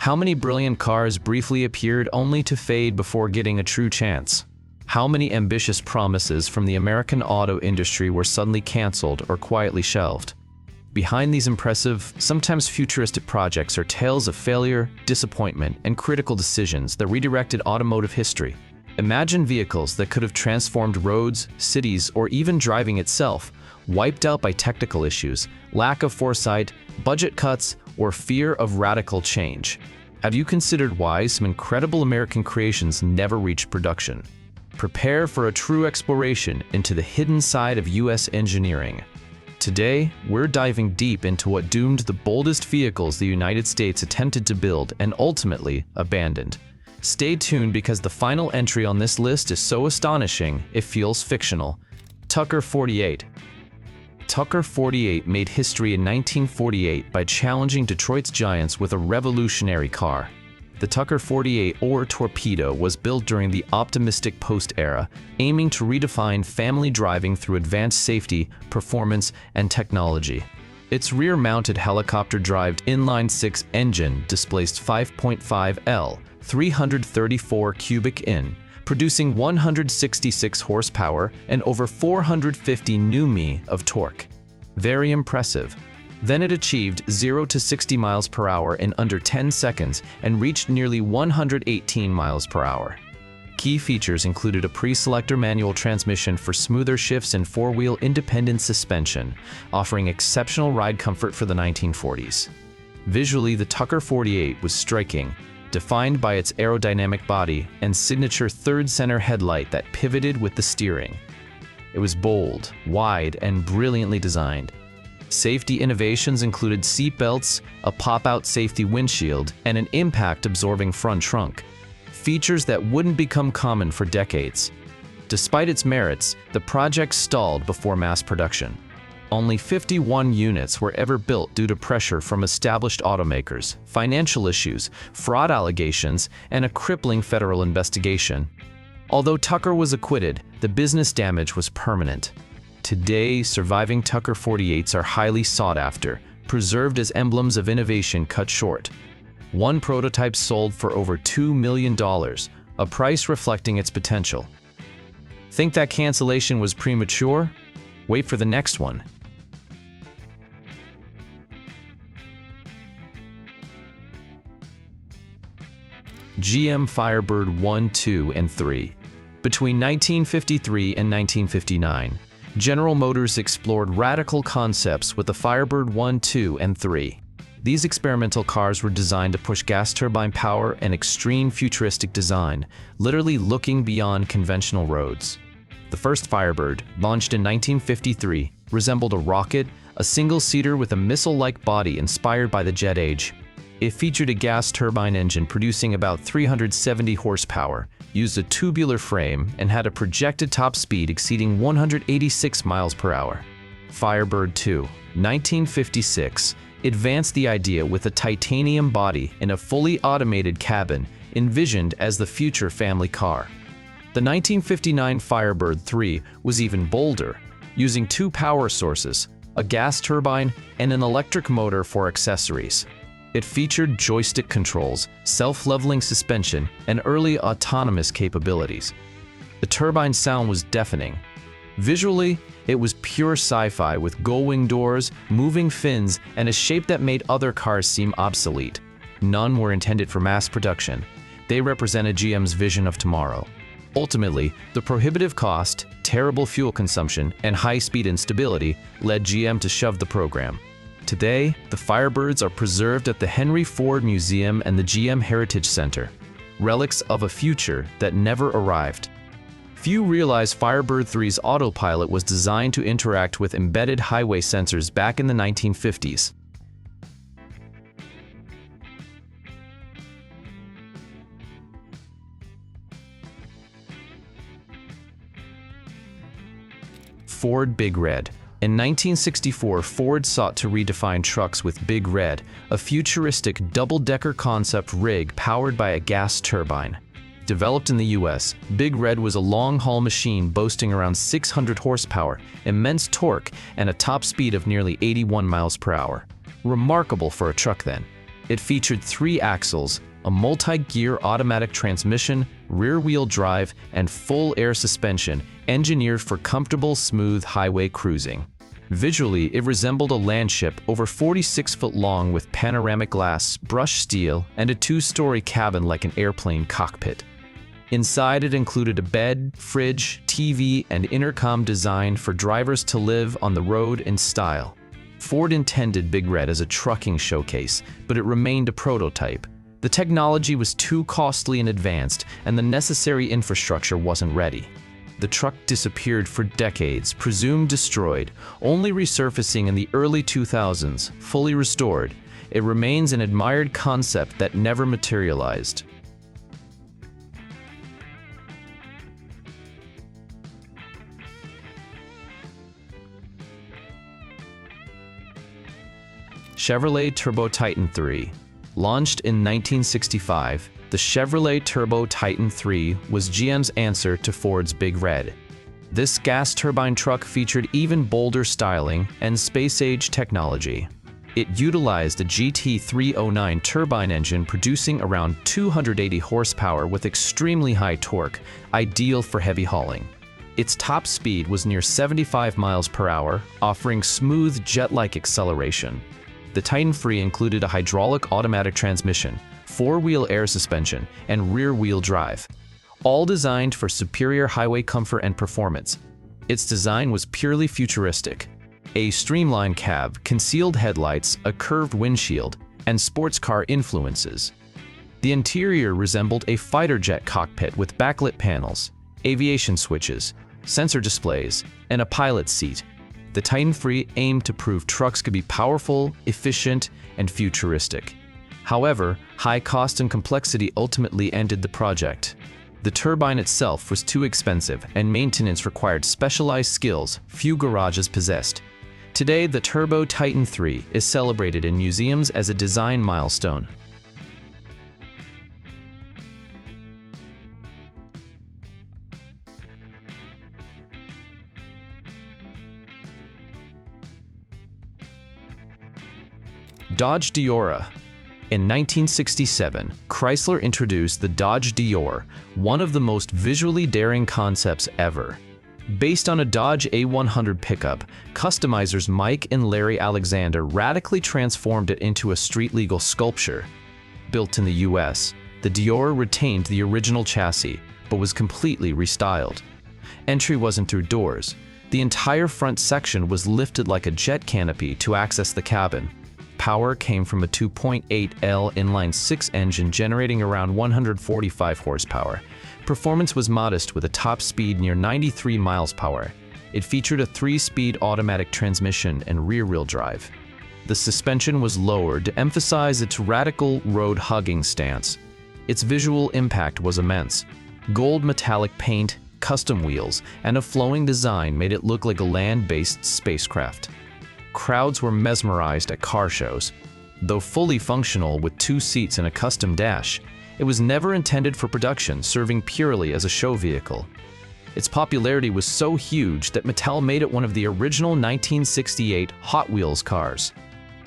How many brilliant cars briefly appeared only to fade before getting a true chance? How many ambitious promises from the American auto industry were suddenly canceled or quietly shelved? Behind these impressive, sometimes futuristic projects are tales of failure, disappointment, and critical decisions that redirected automotive history. Imagine vehicles that could have transformed roads, cities, or even driving itself, wiped out by technical issues, lack of foresight, budget cuts, or fear of radical change. Have you considered why some incredible American creations never reached production? Prepare for a true exploration into the hidden side of US engineering. Today, we're diving deep into what doomed the boldest vehicles the United States attempted to build and ultimately abandoned. Stay tuned because the final entry on this list is so astonishing, it feels fictional. Tucker 48. Tucker 48 made history in 1948 by challenging Detroit's giants with a revolutionary car. The Tucker 48 or Torpedo was built during the optimistic post-era, aiming to redefine family driving through advanced safety, performance, and technology. Its rear-mounted helicopter-driven inline-six engine displaced 5.5 L, 334 cubic in, producing 166 horsepower and over 450 Nm of torque. Very impressive. Then it achieved 0 to 60 miles per hour in under 10 seconds and reached nearly 118 miles per hour. Key features included a pre-selector manual transmission for smoother shifts and four-wheel independent suspension, offering exceptional ride comfort for the 1940s. Visually, the Tucker 48 was striking, defined by its aerodynamic body and signature third-center headlight that pivoted with the steering. It was bold, wide, and brilliantly designed. Safety innovations included seat belts, a pop-out safety windshield, and an impact-absorbing front trunk, features that wouldn't become common for decades. Despite its merits, the project stalled before mass production. Only 51 units were ever built due to pressure from established automakers, financial issues, fraud allegations, and a crippling federal investigation. Although Tucker was acquitted, the business damage was permanent. Today, surviving Tucker 48s are highly sought after, preserved as emblems of innovation cut short. One prototype sold for over $2 million, a price reflecting its potential. Think that cancellation was premature? Wait for the next one. GM Firebird I, II, and III. Between 1953 and 1959, General Motors explored radical concepts with the Firebird I, II, and III. These experimental cars were designed to push gas turbine power and extreme futuristic design, literally looking beyond conventional roads. The first Firebird, launched in 1953, resembled a rocket, a single-seater with a missile-like body inspired by the jet age. It featured a gas turbine engine producing about 370 horsepower, used a tubular frame, and had a projected top speed exceeding 186 miles per hour. Firebird II, 1956, advanced the idea with a titanium body and a fully automated cabin, envisioned as the future family car. The 1959 Firebird III was even bolder, using two power sources, a gas turbine and an electric motor for accessories. It featured joystick controls, self-leveling suspension, and early autonomous capabilities. The turbine sound was deafening. Visually, it was pure sci-fi with gull-wing doors, moving fins, and a shape that made other cars seem obsolete. None were intended for mass production. They represented GM's vision of tomorrow. Ultimately, the prohibitive cost, terrible fuel consumption, and high-speed instability led GM to shove the program. Today, the Firebirds are preserved at the Henry Ford Museum and the GM Heritage Center, relics of a future that never arrived. Few realize Firebird III's autopilot was designed to interact with embedded highway sensors back in the 1950s. Ford Big Red. In 1964, Ford sought to redefine trucks with Big Red, a futuristic double-decker concept rig powered by a gas turbine. Developed in the US, Big Red was a long-haul machine boasting around 600 horsepower, immense torque, and a top speed of nearly 81 miles per hour. Remarkable for a truck then. It featured 3 axles, a multi-gear automatic transmission, rear-wheel drive, and full air suspension, engineered for comfortable, smooth highway cruising. Visually, it resembled a landship over 46 foot long with panoramic glass, brushed steel, and a 2-story cabin like an airplane cockpit. Inside, it included a bed, fridge, TV, and intercom designed for drivers to live on the road in style. Ford intended Big Red as a trucking showcase, but it remained a prototype. The technology was too costly and advanced, and the necessary infrastructure wasn't ready. The truck disappeared for decades, presumed destroyed, only resurfacing in the early 2000s, fully restored. It remains an admired concept that never materialized. Chevrolet Turbo Titan III. Launched in 1965, the Chevrolet Turbo Titan III was GM's answer to Ford's Big Red. This gas turbine truck featured even bolder styling and space-age technology. It utilized a GT309 turbine engine producing around 280 horsepower with extremely high torque, ideal for heavy hauling. Its top speed was near 75 miles per hour, offering smooth jet-like acceleration. The Titan III included a hydraulic automatic transmission, 4-wheel air suspension, and rear-wheel drive, all designed for superior highway comfort and performance. Its design was purely futuristic. A streamlined cab, concealed headlights, a curved windshield, and sports car influences. The interior resembled a fighter jet cockpit with backlit panels, aviation switches, sensor displays, and a pilot's seat. The Titan III aimed to prove trucks could be powerful, efficient, and futuristic. However, high cost and complexity ultimately ended the project. The turbine itself was too expensive, and maintenance required specialized skills few garages possessed. Today, the Turbo Titan III is celebrated in museums as a design milestone. Dodge Deora. In 1967, Chrysler introduced the Dodge Deora, one of the most visually daring concepts ever. Based on a Dodge A100 pickup, customizers Mike and Larry Alexander radically transformed it into a street-legal sculpture. Built in the US, the Deora retained the original chassis, but was completely restyled. Entry wasn't through doors. The entire front section was lifted like a jet canopy to access the cabin. Power came from a 2.8L inline-6 engine generating around 145 horsepower. Performance was modest with a top speed near 93 miles per hour. It featured a 3-speed automatic transmission and rear-wheel drive. The suspension was lowered to emphasize its radical road-hugging stance. Its visual impact was immense. Gold metallic paint, custom wheels, and a flowing design made it look like a land-based spacecraft. Crowds were mesmerized at car shows. Though fully functional with 2 seats and a custom dash, it was never intended for production, serving purely as a show vehicle. Its popularity was so huge that Mattel made it one of the original 1968 Hot Wheels cars.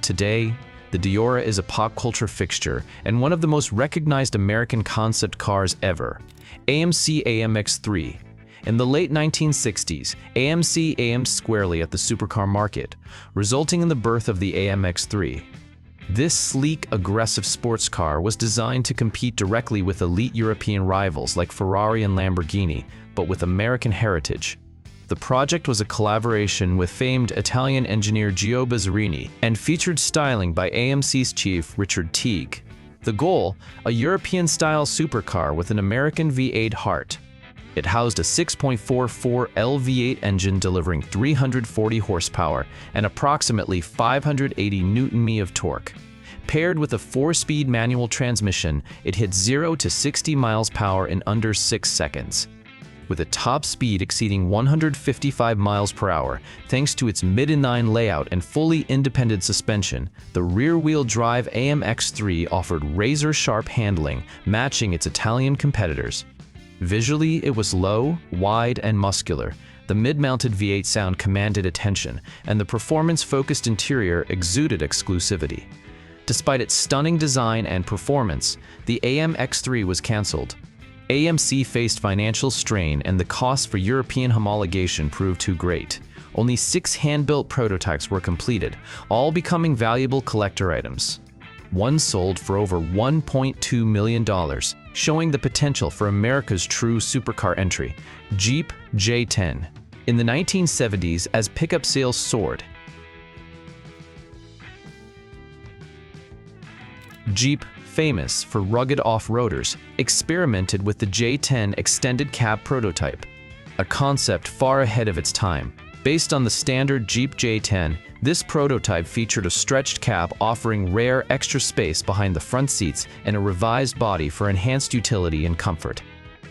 Today, the Deora is a pop culture fixture and one of the most recognized American concept cars ever. AMC AMX3. In the late 1960s, AMC aimed squarely at the supercar market, resulting in the birth of the AMX3. This sleek, aggressive sports car was designed to compete directly with elite European rivals like Ferrari and Lamborghini, but with American heritage. The project was a collaboration with famed Italian engineer Gio Bazzarini and featured styling by AMC's chief Richard Teague. The goal, a European-style supercar with an American V8 heart. It housed a 6.44L V8 engine delivering 340 horsepower and approximately 580 Nm of torque. Paired with a 4-speed manual transmission, it hit 0 to 60 miles per hour in under 6 seconds. With a top speed exceeding 155 miles per hour, thanks to its mid-inline layout and fully independent suspension, the rear-wheel drive AMX3 offered razor-sharp handling, matching its Italian competitors. Visually, it was low, wide, and muscular. The mid-mounted V8 sound commanded attention, and the performance-focused interior exuded exclusivity. Despite its stunning design and performance, the AMX3 was cancelled. AMC faced financial strain and the cost for European homologation proved too great. Only 6 hand-built prototypes were completed, all becoming valuable collector items. One sold for over $1.2 million, showing the potential for America's true supercar entry, Jeep J10. In the 1970s, as pickup sales soared, Jeep, famous for rugged off-roaders, experimented with the J10 extended cab prototype, a concept far ahead of its time. Based on the standard Jeep J10, this prototype featured a stretched cab offering rare extra space behind the front seats and a revised body for enhanced utility and comfort.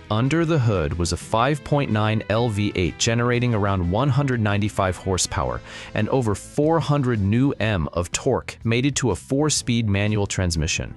Under the hood was a 5.9 LV8 generating around 195 horsepower and over 400 Nm of torque mated to a 4-speed manual transmission.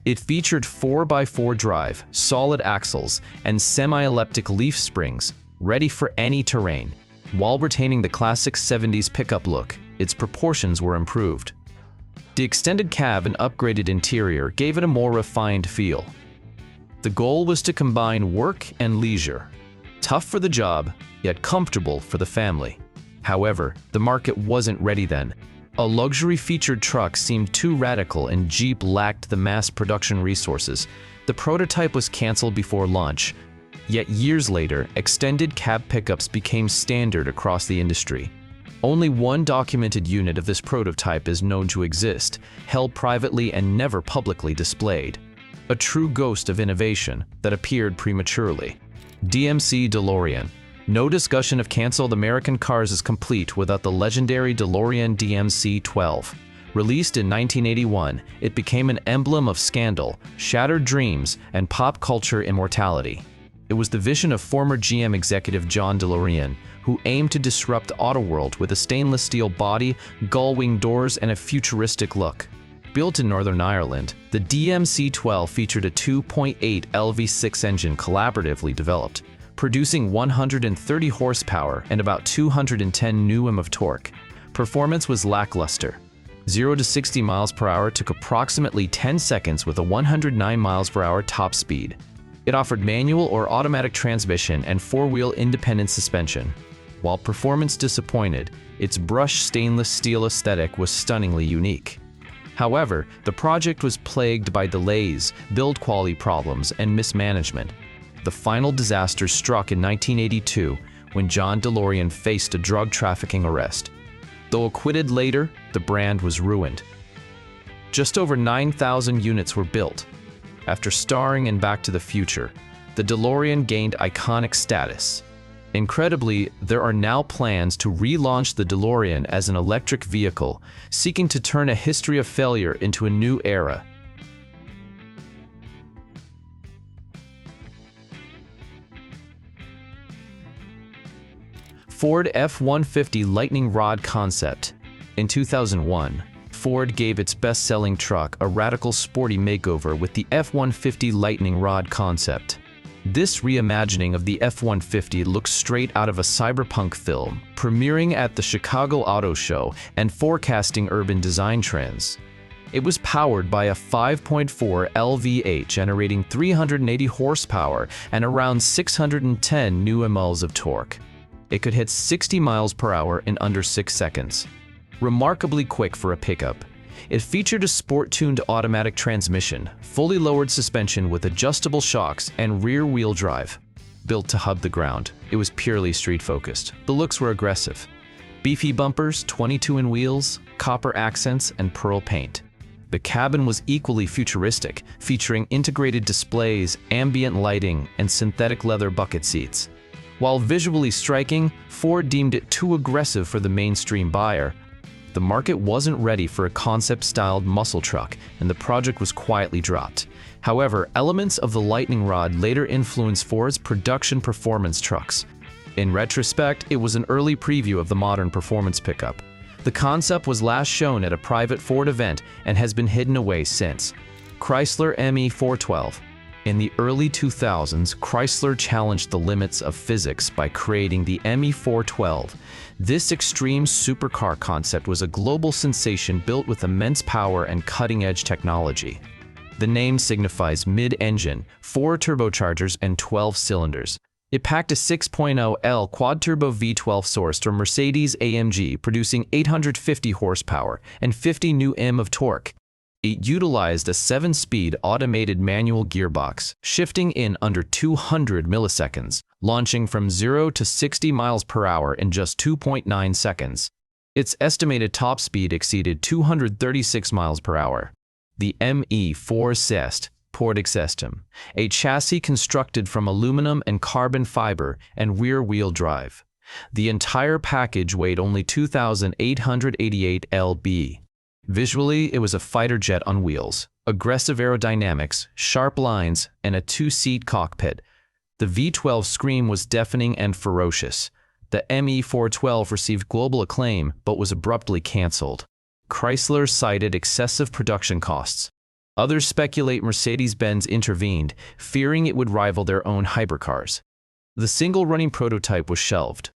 It featured 4x4 drive, solid axles, and semi-elliptic leaf springs, ready for any terrain. While retaining the classic 70s pickup look, its proportions were improved. The extended cab and upgraded interior gave it a more refined feel. The goal was to combine work and leisure. Tough for the job, yet comfortable for the family. However, the market wasn't ready then. A luxury featured truck seemed too radical and Jeep lacked the mass production resources. The prototype was canceled before launch. Yet years later, extended cab pickups became standard across the industry. Only one documented unit of this prototype is known to exist, held privately and never publicly displayed. A true ghost of innovation that appeared prematurely. DMC DeLorean. No discussion of canceled American cars is complete without the legendary DeLorean DMC-12. Released in 1981, it became an emblem of scandal, shattered dreams, and pop culture immortality. It was the vision of former GM executive John DeLorean, who aimed to disrupt the auto world with a stainless steel body, gull-wing doors, and a futuristic look. Built in Northern Ireland, the DMC-12 featured a 2.8 LV6 engine collaboratively developed, producing 130 horsepower and about 210 Nm of torque. Performance was lackluster. 0 to 60 miles per hour took approximately 10 seconds with a 109 miles per hour top speed. It offered manual or automatic transmission and 4-wheel independent suspension. While performance disappointed, its brushed stainless steel aesthetic was stunningly unique. However, the project was plagued by delays, build quality problems, and mismanagement. The final disaster struck in 1982 when John DeLorean faced a drug trafficking arrest. Though acquitted later, the brand was ruined. Just over 9,000 units were built. After starring in Back to the Future, the DeLorean gained iconic status. Incredibly, there are now plans to relaunch the DeLorean as an electric vehicle, seeking to turn a history of failure into a new era. Ford F-150 Lightning Rod Concept. In 2001, Ford gave its best-selling truck a radical sporty makeover with the F-150 Lightning Rod concept. This reimagining of the F-150 looks straight out of a cyberpunk film, premiering at the Chicago Auto Show and forecasting urban design trends. It was powered by a 5.4 LV8 generating 380 horsepower and around 610 Nm of torque. It could hit 60 miles per hour in under 6 seconds. Remarkably quick for a pickup. It featured a sport-tuned automatic transmission, fully lowered suspension with adjustable shocks, and rear-wheel drive. Built to hug the ground, it was purely street-focused. The looks were aggressive. Beefy bumpers, 22-in wheels, copper accents, and pearl paint. The cabin was equally futuristic, featuring integrated displays, ambient lighting, and synthetic leather bucket seats. While visually striking, Ford deemed it too aggressive for the mainstream buyer. The market wasn't ready for a concept-styled muscle truck, and the project was quietly dropped. However, elements of the Lightning Rod later influenced Ford's production performance trucks. In retrospect, it was an early preview of the modern performance pickup. The concept was last shown at a private Ford event and has been hidden away since. Chrysler ME Four-Twelve. In the early 2000s, Chrysler challenged the limits of physics by creating the ME Four-12. This extreme supercar concept was a global sensation built with immense power and cutting-edge technology. The name signifies mid-engine, 4 turbochargers and 12 cylinders. It packed a 6.0L quad-turbo V12 sourced from Mercedes-AMG, producing 850 horsepower and 50 Nm of torque. It utilized a 7-speed automated manual gearbox, shifting in under 200 milliseconds, launching from 0 to 60 miles per hour in just 2.9 seconds. Its estimated top speed exceeded 236 miles per hour. The ME Four-Twelve system, a chassis constructed from aluminum and carbon fiber and rear-wheel drive. The entire package weighed only 2,888 lb. Visually, it was a fighter jet on wheels, aggressive aerodynamics, sharp lines, and a 2-seat cockpit. The V12 scream was deafening and ferocious. The ME Four-Twelve received global acclaim but was abruptly cancelled. Chrysler cited excessive production costs. Others speculate Mercedes-Benz intervened, fearing it would rival their own hypercars. The single-running prototype was shelved.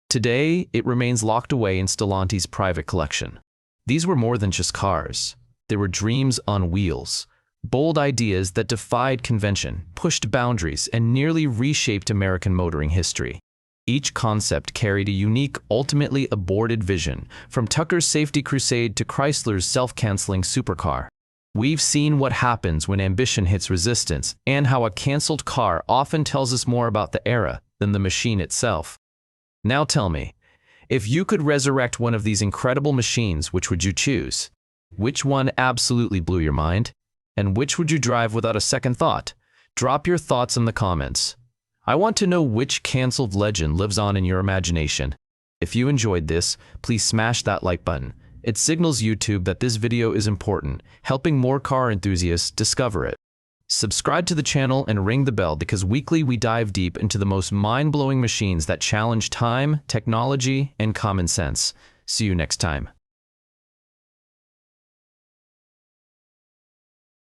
Today, it remains locked away in Stellanti's private collection. These were more than just cars. They were dreams on wheels. Bold ideas that defied convention, pushed boundaries, and nearly reshaped American motoring history. Each concept carried a unique, ultimately aborted vision, from Tucker's safety crusade to Chrysler's self-canceling supercar. We've seen what happens when ambition hits resistance, and how a cancelled car often tells us more about the era than the machine itself. Now tell me, if you could resurrect one of these incredible machines, which would you choose? Which one absolutely blew your mind? And which would you drive without a second thought? Drop your thoughts in the comments. I want to know which cancelled legend lives on in your imagination. If you enjoyed this, please smash that like button. It signals YouTube that this video is important, helping more car enthusiasts discover it. Subscribe to the channel and ring the bell because weekly we dive deep into the most mind-blowing machines that challenge time, technology, and common sense. See you next time.